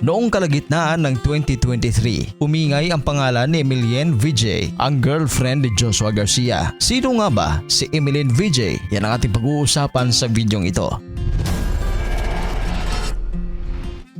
Noong kalagitnaan ng 2023, umingay ang pangalan ni Emilienne Vijay, ang girlfriend ni Joshua Garcia. Sino nga ba si Emilienne Vijay? Yan ang ating pag-uusapan sa videong ito.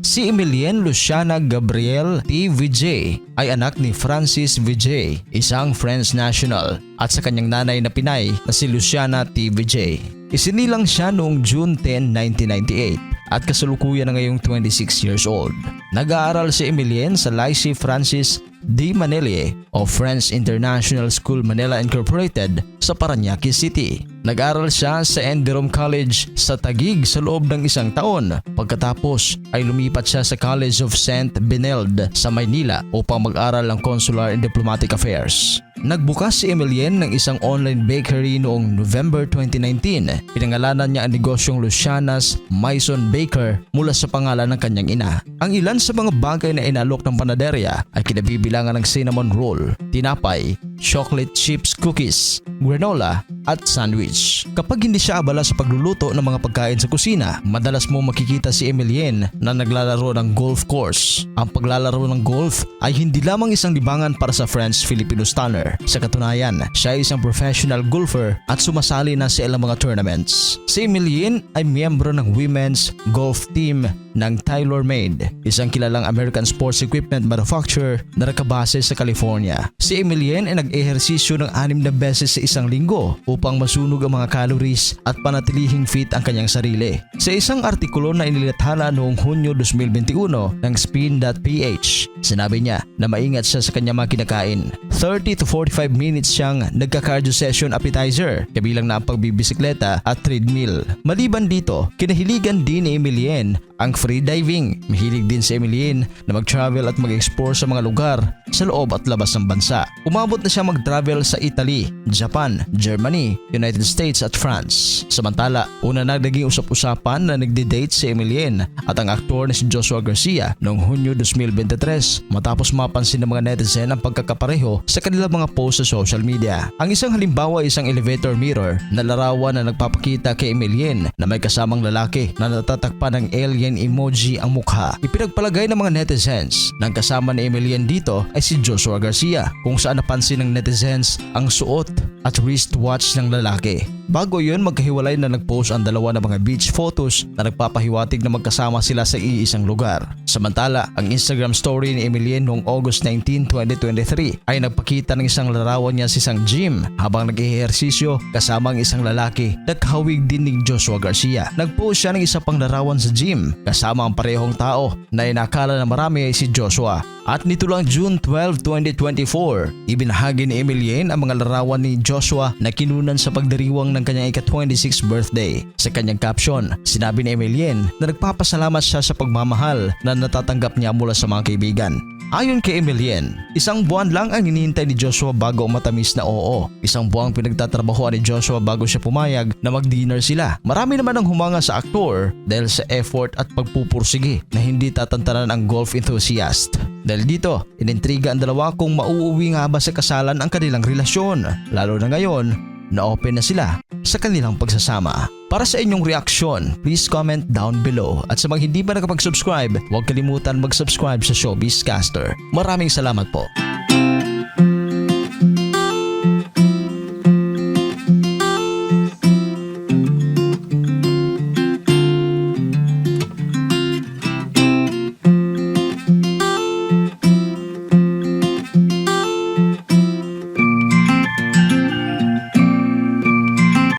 Si Emilienne Luciana Gabrielle T. Vijay ay anak ni Francis Vijay, isang French national, at sa kanyang nanay na Pinay na si Luciana T. Vijay. Isinilang siya noong June 10, 1998 at kasalukuyan na ngayong 26 years old. Nag-aaral si Emilienne sa Lycée Francis D. Manelier o French International School Manila Incorporated sa Parañaque City. Nag-aral siya sa Enderom College sa Taguig sa loob ng isang taon. Pagkatapos ay lumipat siya sa College of St. Benilde sa Maynila upang mag-aral ng Consular and Diplomatic Affairs. Nagbukas si Emilienne ng isang online bakery noong November 2019. Pinangalanan niya ang negosyong Luciana's Maison Baker mula sa pangalan ng kanyang ina. Ang ilan sa mga bagay na inalok ng panaderya ay kinabibilangan ng cinnamon roll, tinapay, chocolate chips cookies, granola at sandwich. Kapag hindi siya abala sa pagluluto ng mga pagkain sa kusina, madalas mo makikita si Emilienne na naglalaro ng golf course. Ang paglalaro ng golf ay hindi lamang isang libangan para sa French-Filipino stunner. Sa katunayan, siya ay isang professional golfer at sumasali na sa ilang mga tournaments. Si Emilienne ay miyembro ng women's golf team ng TaylorMade, isang kilalang American sports equipment manufacturer na nakabase sa California. Si Emilienne ay nag-ehersisyo ng 6 na beses sa isang linggo upang masunog ang mga calories at panatilihing fit ang kanyang sarili. Sa isang artikulo na inilathala noong Hunyo 2021 ng Spin.ph, sinabi niya na maingat siya sa kanyang mga kinakain. 30 to 45 minutes siyang nagka-cardio session appetizer, kabilang na ang pagbibisikleta at treadmill. Maliban dito, kinahiligan din ni Emilienne ang free diving. Mahilig din si Emilienne na mag-travel at mag-explore sa mga lugar sa loob at labas ng bansa. Umabot na siya mag-travel sa Italy, Japan, Germany, United States at France. Samantala, una na naging usap-usapan na nagde-date si Emilienne at ang aktor na si Joshua Garcia noong Hunyo 2023 matapos mapansin ng mga netizen ang pagkakapareho sa kanilang mga post sa social media. Ang isang halimbawa ay isang elevator mirror na larawan na nagpapakita kay Emilienne na may kasamang lalaki na natatakpan ng alien emoji ang mukha. Ipinagpalagay ng mga netizens na ang kasama ni Emilienne dito ay si Joshua Garcia, kung saan napansin ng netizens ang suot at wristwatch ng lalaki. Bago yun, magkahiwalay na nagpost ang dalawa ng mga beach photos na nagpapahiwatig na magkasama sila sa iisang lugar. Samantala, ang Instagram story ni Emilienne noong August 19, 2023 ay nagpakita ng isang larawan niya sa isang gym habang nag-ehersisyo kasama ang isang lalaki na kahawig din ni Joshua Garcia. Nagpost siya ng isa pang larawan sa gym kasama ang parehong tao na inakala na marami ay si Joshua. At nito lang June 12, 2024, ibinahagi ni Emilienne ang mga larawan ni Joshua na kinunan sa pagdiriwang ng kanyang ika-26th birthday. Sa kanyang caption, sinabi ni Emilienne na nagpapasalamat siya sa pagmamahal na natatanggap niya mula sa mga kaibigan. Ayon kay Emilienne, isang buwan lang ang hinihintay ni Joshua bago matamis na oo. Isang buwang pinagtatrabahoan ni Joshua bago siya pumayag na mag-dinner sila. Marami naman ang humanga sa aktor dahil sa effort at pagpupursige na hindi tatantanan ang golf enthusiast. Dahil dito, inintriga ang dalawa kung mauuwi nga ba sa kasalan ang kanilang relasyon, lalo na ngayon na open na sila sa kanilang pagsasama. Para sa inyong reaksyon, please comment down below. At sa mga hindi pa nakapag-subscribe, huwag kalimutan mag-subscribe sa Showbiz Caster. Maraming salamat po.